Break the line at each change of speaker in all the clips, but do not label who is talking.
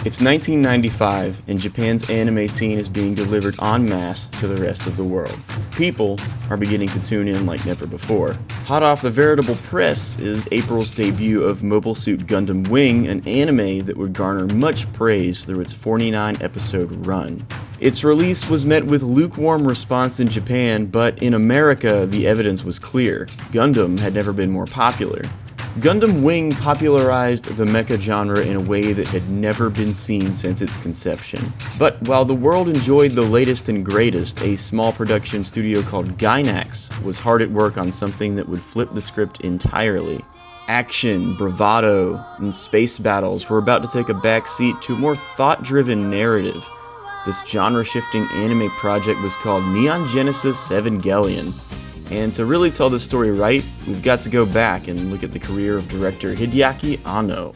It's 1995, and Japan's anime scene is being delivered en masse to the rest of the world. People are beginning to tune in like never before. Hot off the veritable press is April's debut of Mobile Suit Gundam Wing, an anime that would garner much praise through its 49-episode run. Its release was met with lukewarm response in Japan, but in America, the evidence was clear. Gundam had never been more popular. Gundam Wing popularized the mecha genre in a way that had never been seen since its conception. But while the world enjoyed the latest and greatest, a small production studio called Gainax was hard at work on something that would flip the script entirely. Action, bravado, and space battles were about to take a backseat to a more thought-driven narrative. This genre-shifting anime project was called Genesis Evangelion. And to really tell this story right, we've got to go back and look at the career of director Hideaki Anno.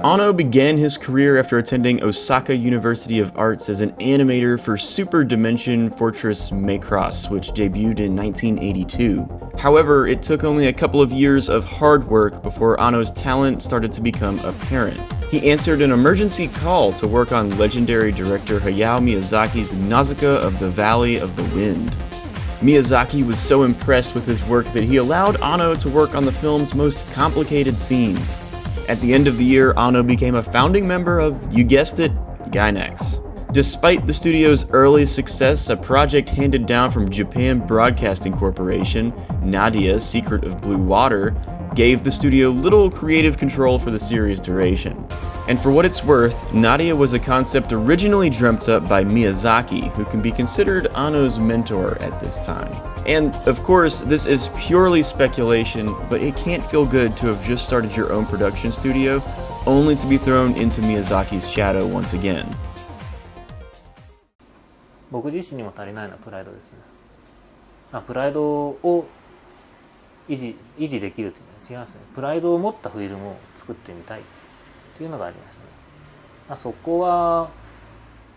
Anno began his career after attending Osaka University of Arts as an animator for Super Dimension Fortress Macross, which debuted in 1982. However, it took only a couple of years of hard work before Anno's talent started to become apparent. He answered an emergency call to work on legendary director Hayao Miyazaki's Nausicaa of the Valley of the Wind. Miyazaki was so impressed with his work that he allowed Anno to work on the film's most complicated scenes. At the end of the year, Anno became a founding member of, you guessed it, Gainax. Despite the studio's early success, a project handed down from Japan Broadcasting Corporation, Nadia's Secret of Blue Water, gave the studio little creative control for the series' duration. And for what it's worth, Nadia was a concept originally dreamt up by Miyazaki, who can be considered Anno's mentor at this time. And, of course, this is purely speculation, but it can't feel good to have just started your own production studio, only to be thrown into Miyazaki's shadow once again.
僕自身にも足りないのはプライドですね。プライドを維持できるというのは違いますね。プライドを持ったフィルムを作ってみたいというのがありましたね。そこは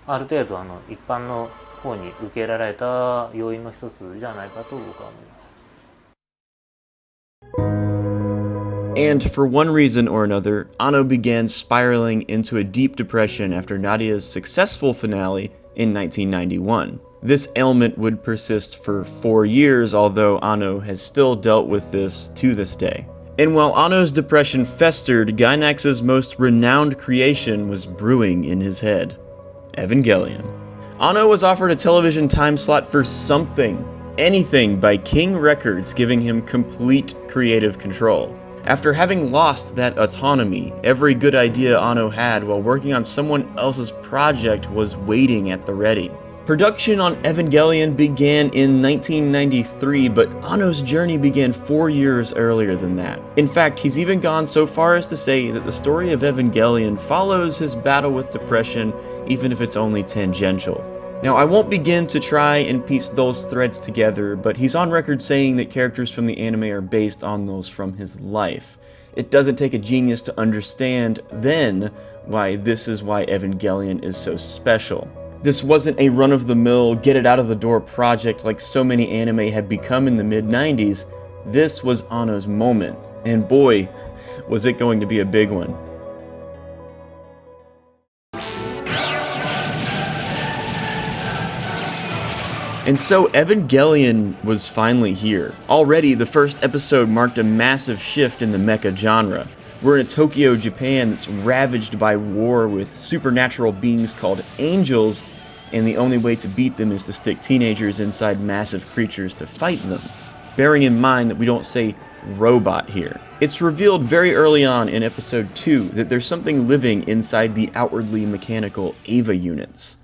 ある程度一般の方に受け入れられた要因の一つじゃないかと僕は思います。
And for one reason or another, Anno began spiraling into a deep depression after Nadia's successful finale in 1991. This ailment would persist for 4 years, although Anno has still dealt with this to this day. And while Anno's depression festered, Gainax's most renowned creation was brewing in his head: Evangelion. Anno was offered a television time slot for something, anything, by King Records, giving him complete creative control. After having lost that autonomy, every good idea Anno had while working on someone else's project was waiting at the ready. Production on Evangelion began in 1993, but Anno's journey began 4 years earlier than that. In fact, he's even gone so far as to say that the story of Evangelion follows his battle with depression, even if it's only tangential. Now, I won't begin to try and piece those threads together, but he's on record saying that characters from the anime are based on those from his life. It doesn't take a genius to understand, then, why this is why Evangelion is so special. This wasn't a run-of-the-mill, get-it-out-of-the-door project like so many anime had become in the mid-90s. This was Anno's moment, and boy, was it going to be a big one. And so Evangelion was finally here. Already, the first episode marked a massive shift in the mecha genre. We're in a Tokyo, Japan that's ravaged by war with supernatural beings called angels, and the only way to beat them is to stick teenagers inside massive creatures to fight them. Bearing in mind that we don't say robot here. It's revealed very early on in episode 2 that there's something living inside the outwardly mechanical Eva units.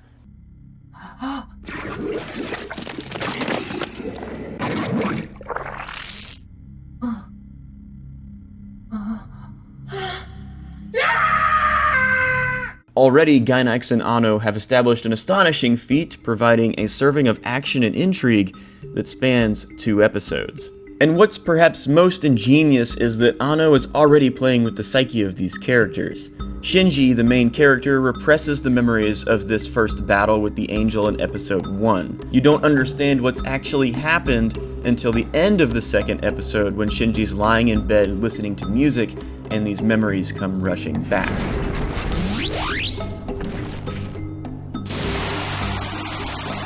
Already, Gainax and Anno have established an astonishing feat, providing a serving of action and intrigue that spans 2 episodes. And what's perhaps most ingenious is that Anno is already playing with the psyche of these characters. Shinji, the main character, represses the memories of this first battle with the angel in episode 1. You don't understand what's actually happened until the end of the second episode, when Shinji's lying in bed listening to music and these memories come rushing back.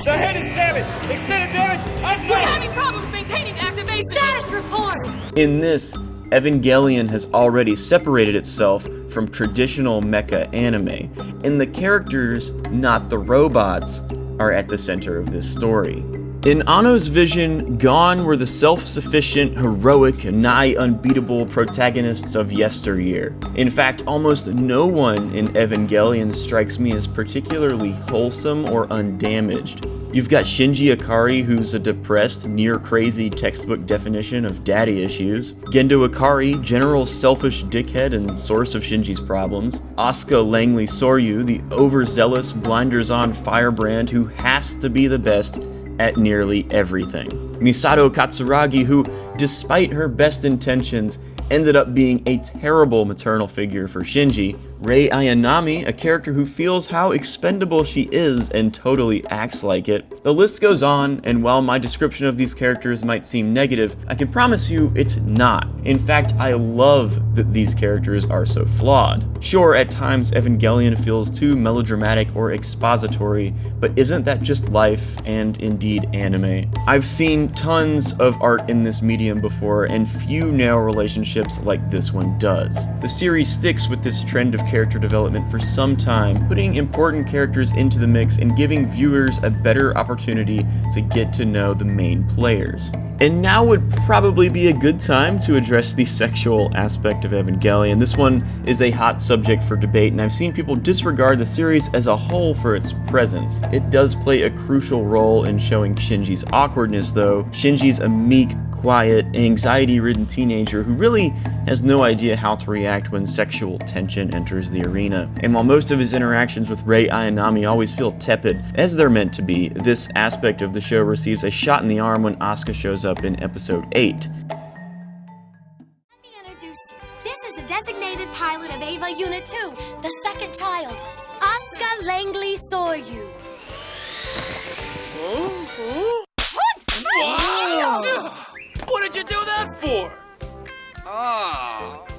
The head is damaged! Extended damage!
We're having problems maintaining activation! Status report!
In this, Evangelion has already separated itself from traditional mecha anime, and the characters, not the robots, are at the center of this story. In Anno's vision, gone were the self-sufficient, heroic, nigh unbeatable protagonists of yesteryear. In fact, almost no one in Evangelion strikes me as particularly wholesome or undamaged. You've got Shinji Ikari, who's a depressed, near-crazy textbook definition of daddy issues. Gendo Ikari, general selfish dickhead and source of Shinji's problems. Asuka Langley Soryu, the overzealous, blinders-on firebrand who has to be the best at nearly everything. Misato Katsuragi, who, despite her best intentions, ended up being a terrible maternal figure for Shinji. Rei Ayanami, a character who feels how expendable she is and totally acts like it. The list goes on, and while my description of these characters might seem negative, I can promise you it's not. In fact, I love that these characters are so flawed. Sure, at times Evangelion feels too melodramatic or expository, but isn't that just life and indeed anime? I've seen tons of art in this medium before, and few nail relationships like this one does. The series sticks with this trend of character development for some time, putting important characters into the mix and giving viewers a better opportunity to get to know the main players. And now would probably be a good time to address the sexual aspect of Evangelion. This one is a hot subject for debate, and I've seen people disregard the series as a whole for its presence. It does play a crucial role in showing Shinji's awkwardness, though. Shinji's a meek, quiet, anxiety-ridden teenager who really has no idea how to react when sexual tension enters the arena. And while most of his interactions with Rei Ayanami always feel tepid, as they're meant to be, this aspect of the show receives a shot in the arm when Asuka shows up in episode 8.
Let me introduce you. This is the designated pilot of Ava Unit 2, the second child, Asuka Langley Soryu.
What did you do that for?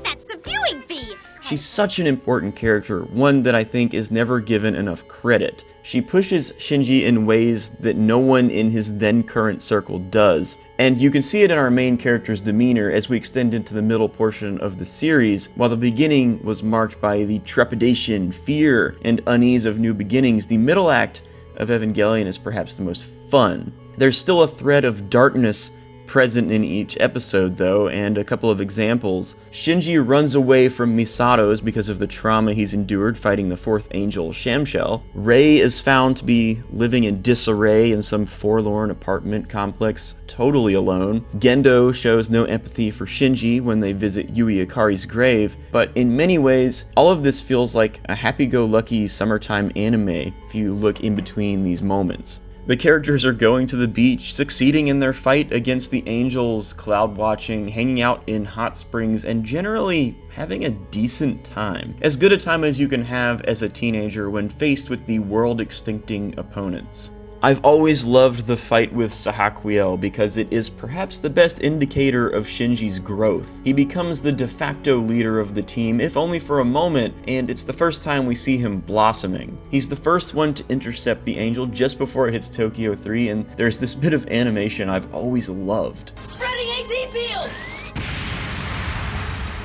That's the viewing fee.
She's such an important character, one that I think is never given enough credit. She pushes Shinji in ways that no one in his then current circle does, and you can see it in our main character's demeanor as we extend into the middle portion of the series. While the beginning was marked by the trepidation, fear, and unease of new beginnings, the middle act of Evangelion is perhaps the most fun. There's still a thread of darkness present in each episode, though, and a couple of examples. Shinji runs away from Misato's because of the trauma he's endured fighting the fourth angel, Shamshel. Rei is found to be living in disarray in some forlorn apartment complex, totally alone. Gendo shows no empathy for Shinji when they visit Yui Ikari's grave, but in many ways, all of this feels like a happy-go-lucky summertime anime if you look in between these moments. The characters are going to the beach, succeeding in their fight against the angels, cloud watching, hanging out in hot springs, and generally having a decent time. As good a time as you can have as a teenager when faced with the world-extincting opponents. I've always loved the fight with Sahaquiel because it is perhaps the best indicator of Shinji's growth. He becomes the de facto leader of the team, if only for a moment, and it's the first time we see him blossoming. He's the first one to intercept the angel just before it hits Tokyo 3, and there's this bit of animation I've always loved.
Spreading AT field!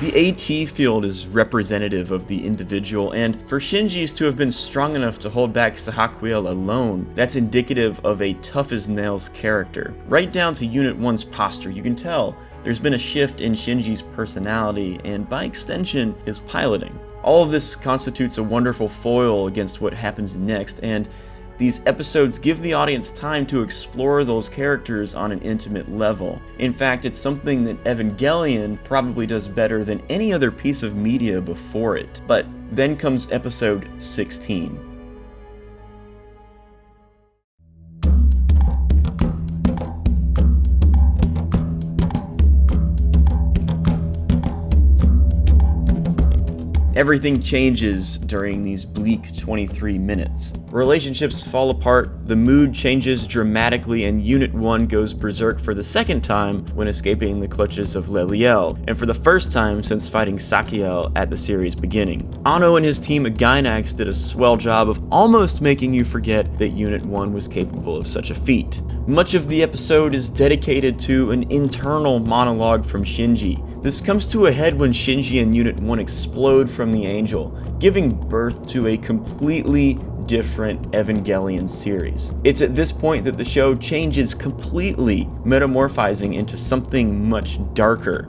The AT field is representative of the individual, and for Shinji's to have been strong enough to hold back Sahaquiel alone, that's indicative of a tough-as-nails character. Right down to Unit 1's posture, you can tell there's been a shift in Shinji's personality, and by extension, his piloting. All of this constitutes a wonderful foil against what happens next, and these episodes give the audience time to explore those characters on an intimate level. In fact, it's something that Evangelion probably does better than any other piece of media before it. But then comes episode 16. Everything changes during these bleak 23 minutes. Relationships fall apart, the mood changes dramatically, and Unit 1 goes berserk for the second time when escaping the clutches of Leliel, and for the first time since fighting Sakiel at the series beginning. Anno and his team at Gainax did a swell job of almost making you forget that Unit 1 was capable of such a feat. Much of the episode is dedicated to an internal monologue from Shinji. This comes to a head when Shinji and Unit 1 explode from the Angel, giving birth to a completely different Evangelion series. It's at this point that the show changes completely, metamorphizing into something much darker.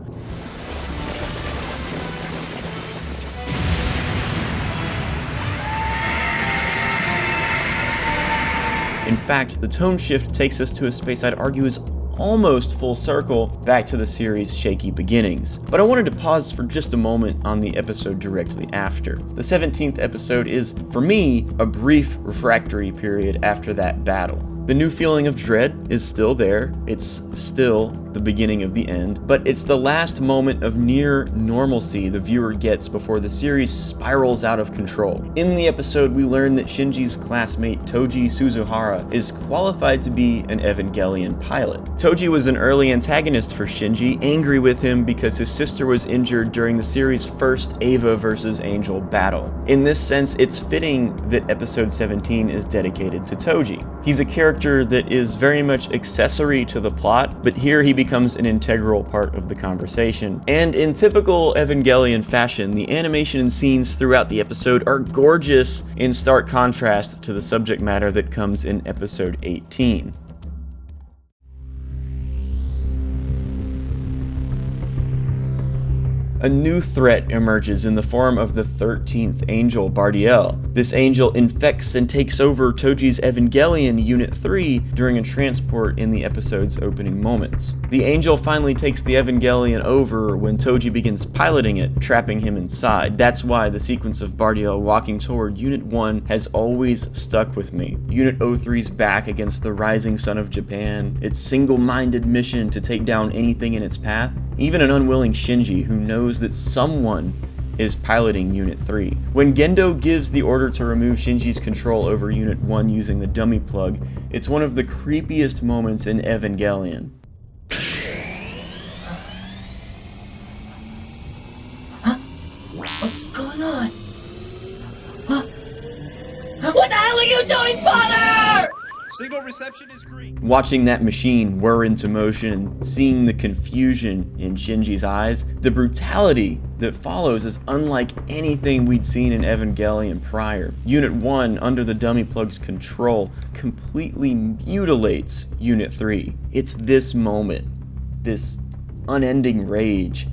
In fact, the tone shift takes us to a space I'd argue is almost full circle back to the series' shaky beginnings. But I wanted to pause for just a moment on the episode directly after. The 17th episode is, for me, a brief refractory period after that battle. The new feeling of dread is still there, it's still the beginning of the end, but it's the last moment of near normalcy the viewer gets before the series spirals out of control. In the episode, we learn that Shinji's classmate Toji Suzuhara is qualified to be an Evangelion pilot. Toji was an early antagonist for Shinji, angry with him because his sister was injured during the series' first Eva vs. Angel battle. In this sense, it's fitting that episode 17 is dedicated to Toji. He's a character that is very much accessory to the plot, but here he becomes an integral part of the conversation. And in typical Evangelion fashion, the animation and scenes throughout the episode are gorgeous in stark contrast to the subject matter that comes in episode 18. A new threat emerges in the form of the 13th angel, Bardiel. This angel infects and takes over Toji's Evangelion Unit 3 during a transport in the episode's opening moments. The angel finally takes the Evangelion over when Toji begins piloting it, trapping him inside. That's why the sequence of Bardiel walking toward Unit 1 has always stuck with me. Unit 03's back against the rising sun of Japan, its single-minded mission to take down anything in its path, even an unwilling Shinji who knows that someone is piloting Unit 3. When Gendo gives the order to remove Shinji's control over Unit 1 using the dummy plug, it's one of the creepiest moments in Evangelion.
Huh? What's going on? Huh? What the hell are you doing, Father?
Signal reception is green.
Watching that machine whir into motion, seeing the confusion in Shinji's eyes, the brutality that follows is unlike anything we'd seen in Evangelion prior. Unit 1, under the dummy plug's control, completely mutilates Unit 3. It's this moment, this unending rage.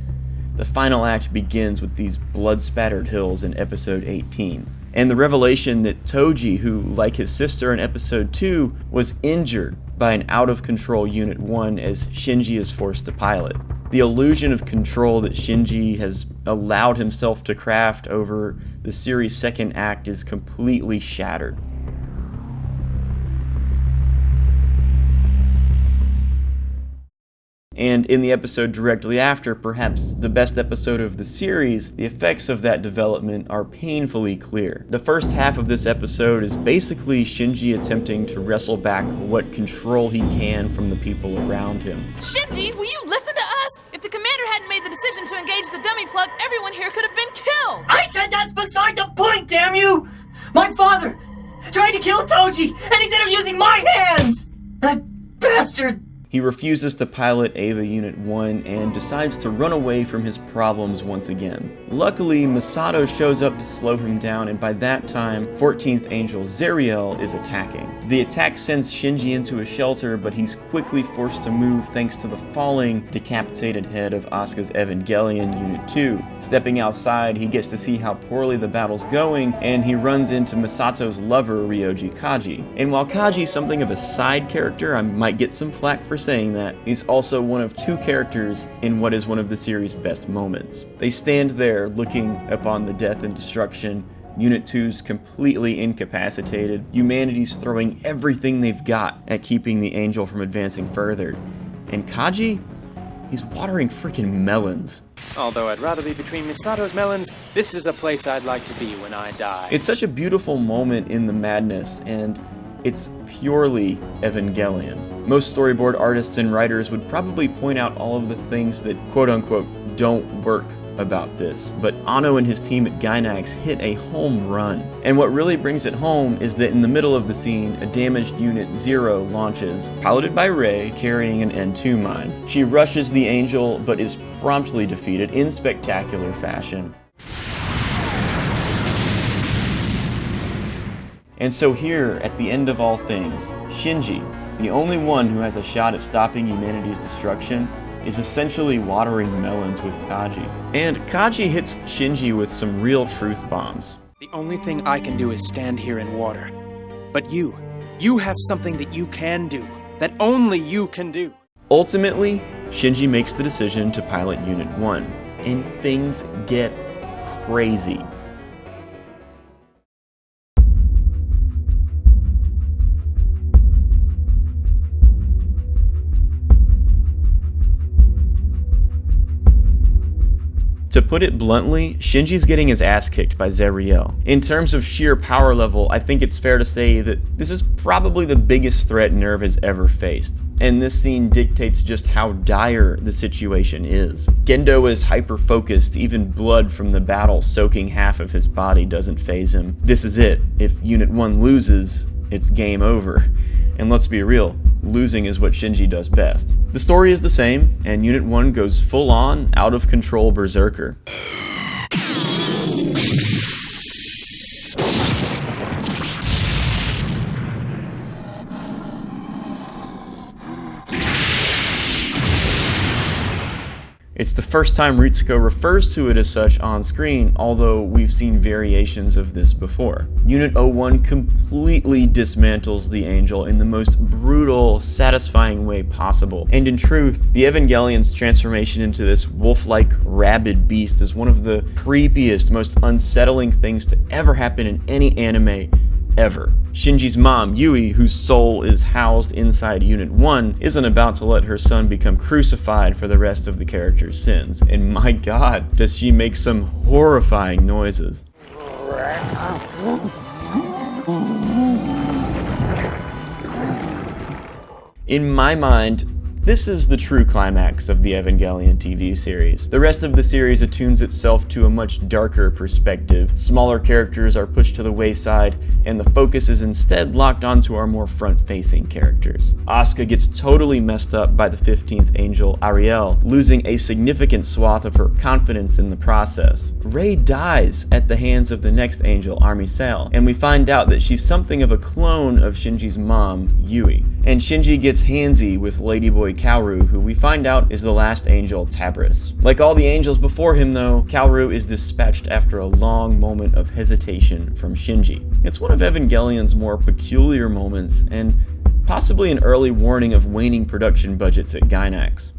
The final act begins with these blood-spattered hills in episode 18. And the revelation that Toji, who, like his sister in episode 2, was injured by an out-of-control Unit 1 as Shinji is forced to pilot. The illusion of control that Shinji has allowed himself to craft over the series' second act is completely shattered. And in the episode directly after, perhaps the best episode of the series, the effects of that development are painfully clear. The first half of this episode is basically Shinji attempting to wrestle back what control he can from the people around him.
Shinji, will you listen to us? If the commander hadn't made the decision to engage the dummy plug, everyone here could have been killed!
I said that's beside the point, damn you! My father tried to kill Toji, and he did it using my hands! That bastard!
He refuses to pilot Eva Unit 1 and decides to run away from his problems once again. Luckily, Masato shows up to slow him down, and by that time, 14th Angel Zeriel is attacking. The attack sends Shinji into a shelter, but he's quickly forced to move thanks to the falling, decapitated head of Asuka's Evangelion Unit 2. Stepping outside, he gets to see how poorly the battle's going, and he runs into Masato's lover, Ryoji Kaji. And while Kaji's something of a side character, I might get some flack for saying that, he's also one of two characters in what is one of the series' best moments. They stand there looking upon the death and destruction. Unit 2's completely incapacitated. Humanity's throwing everything they've got at keeping the Angel from advancing further. And Kaji? He's watering freaking melons.
Although I'd rather be between Misato's melons, this is a place I'd like to be when I die.
It's such a beautiful moment in the madness, and it's purely Evangelion. Most storyboard artists and writers would probably point out all of the things that quote-unquote don't work about this, but Anno and his team at Gainax hit a home run. And what really brings it home is that in the middle of the scene, a damaged Unit 0 launches, piloted by Rei carrying an N2 mine. She rushes the Angel, but is promptly defeated in spectacular fashion. And so here, at the end of all things, Shinji, the only one who has a shot at stopping humanity's destruction, is essentially watering melons with Kaji. And Kaji hits Shinji with some real truth bombs.
The only thing I can do is stand here in water. But you have something that you can do, that only you can do.
Ultimately, Shinji makes the decision to pilot Unit 1, and things get crazy. To put it bluntly, Shinji's getting his ass kicked by Zeriel. In terms of sheer power level, I think it's fair to say that this is probably the biggest threat Nerve has ever faced. And this scene dictates just how dire the situation is. Gendo is hyper-focused, even blood from the battle soaking half of his body doesn't faze him. This is it. If Unit 1 loses, it's game over. And let's be real, losing is what Shinji does best. The story is the same, and Unit 1 goes full-on, out-of-control berserker. It's the first time Ritsuko refers to it as such on screen, although we've seen variations of this before. Unit 01 completely dismantles the Angel in the most brutal, satisfying way possible. And in truth, the Evangelion's transformation into this wolf-like, rabid beast is one of the creepiest, most unsettling things to ever happen in any anime ever. Shinji's mom, Yui, whose soul is housed inside Unit 1, isn't about to let her son become crucified for the rest of the character's sins. And my god, does she make some horrifying noises. In my mind, this is the true climax of the Evangelion TV series. The rest of the series attunes itself to a much darker perspective. Smaller characters are pushed to the wayside, and the focus is instead locked onto our more front-facing characters. Asuka gets totally messed up by the 15th Angel, Ariel, losing a significant swath of her confidence in the process. Rei dies at the hands of the next Angel, Armisel, and we find out that she's something of a clone of Shinji's mom, Yui. And Shinji gets handsy with Ladyboy Kaoru, who we find out is the last Angel, Tabris. Like all the angels before him though, Kaoru is dispatched after a long moment of hesitation from Shinji. It's one of Evangelion's more peculiar moments, and possibly an early warning of waning production budgets at Gainax.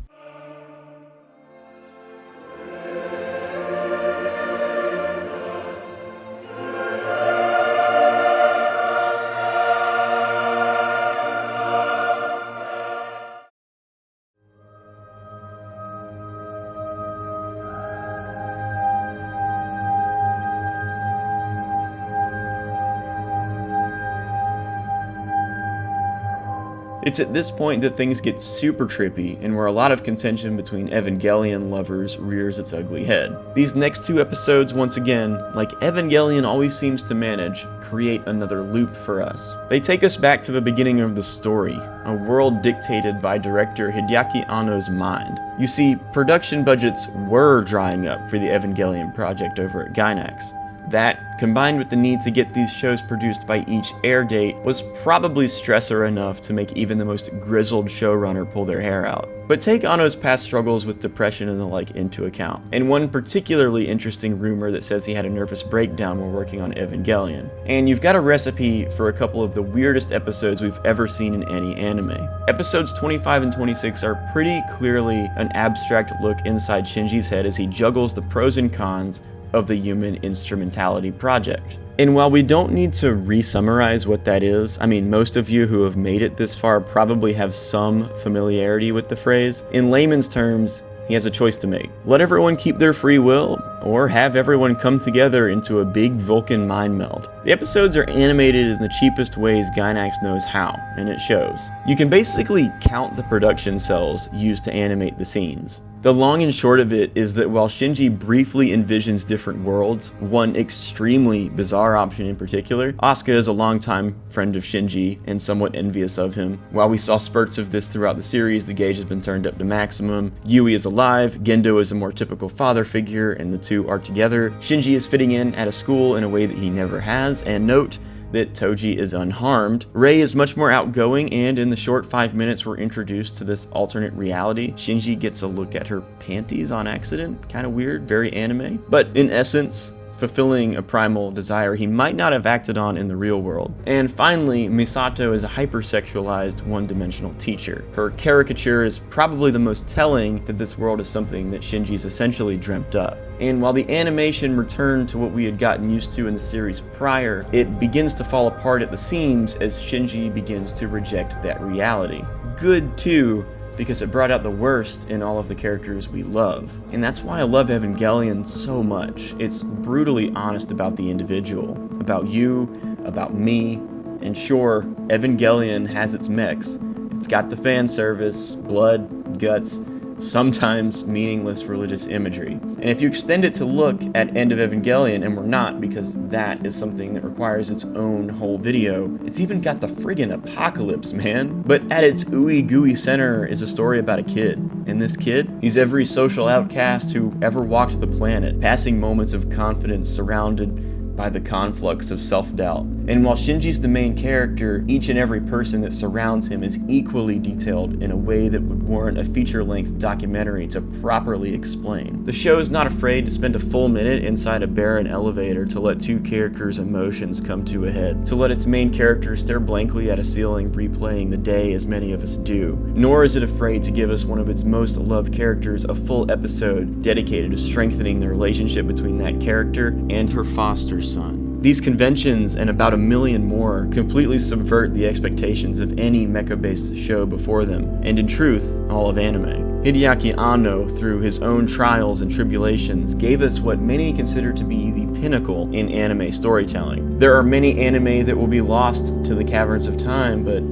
It's at this point that things get super trippy, and where a lot of contention between Evangelion lovers rears its ugly head. These next two episodes, once again, like Evangelion always seems to manage, create another loop for us. They take us back to the beginning of the story, a world dictated by director Hideaki Anno's mind. You see, production budgets were drying up for the Evangelion project over at Gainax. That, combined with the need to get these shows produced by each air date, was probably stressor enough to make even the most grizzled showrunner pull their hair out. But take Anno's past struggles with depression and the like into account, and one particularly interesting rumor that says he had a nervous breakdown while working on Evangelion. And you've got a recipe for a couple of the weirdest episodes we've ever seen in any anime. Episodes 25 and 26 are pretty clearly an abstract look inside Shinji's head as he juggles the pros and cons of the Human Instrumentality Project. And while we don't need to re-summarize what that is, I mean, most of you who have made it this far probably have some familiarity with the phrase. In layman's terms, he has a choice to make. Let everyone keep their free will, or have everyone come together into a big Vulcan mind meld. The episodes are animated in the cheapest ways Gainax knows how, and it shows. You can basically count the production cells used to animate the scenes. The long and short of it is that while Shinji briefly envisions different worlds, one extremely bizarre option in particular, Asuka is a longtime friend of Shinji and somewhat envious of him. While we saw spurts of this throughout the series, the gauge has been turned up to maximum. Yui is alive, Gendo is a more typical father figure, and the two are together. Shinji is fitting in at a school in a way that he never has, and note that Toji is unharmed. Rei is much more outgoing, and in the short 5 minutes we're introduced to this alternate reality. Shinji gets a look at her panties on accident, kind of weird, very anime. But in essence, fulfilling a primal desire he might not have acted on in the real world. And finally, Misato is a hypersexualized, one-dimensional teacher. Her caricature is probably the most telling that this world is something that Shinji's essentially dreamt up. And while the animation returned to what we had gotten used to in the series prior, it begins to fall apart at the seams as Shinji begins to reject that reality. Good too, because it brought out the worst in all of the characters we love. And that's why I love Evangelion so much. It's brutally honest about the individual, about you, about me, and sure, Evangelion has its mix. It's got the fan service, blood, guts, sometimes meaningless religious imagery. And if you extend it to look at End of Evangelion, and we're not because that is something that requires its own whole video, it's even got the friggin' apocalypse, man. But at its ooey gooey center is a story about a kid. And this kid, he's every social outcast who ever walked the planet, passing moments of confidence surrounded by the conflux of self-doubt. And while Shinji's the main character, each and every person that surrounds him is equally detailed in a way that would warrant a feature-length documentary to properly explain. The show is not afraid to spend a full minute inside a barren elevator to let two characters' emotions come to a head, to let its main character stare blankly at a ceiling replaying the day as many of us do. Nor is it afraid to give us one of its most loved characters a full episode dedicated to strengthening the relationship between that character and her foster son. These conventions, and about a million more, completely subvert the expectations of any mecha-based show before them, and in truth, all of anime. Hideaki Anno, through his own trials and tribulations, gave us what many consider to be the pinnacle in anime storytelling. There are many anime that will be lost to the caverns of time, but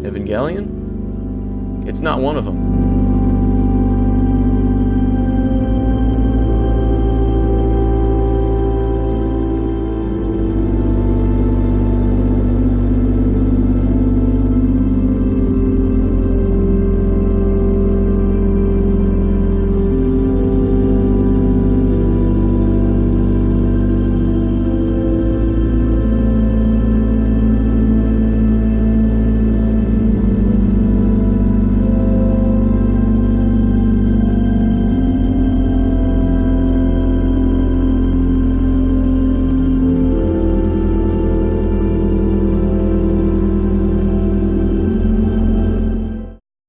Evangelion? It's not one of them.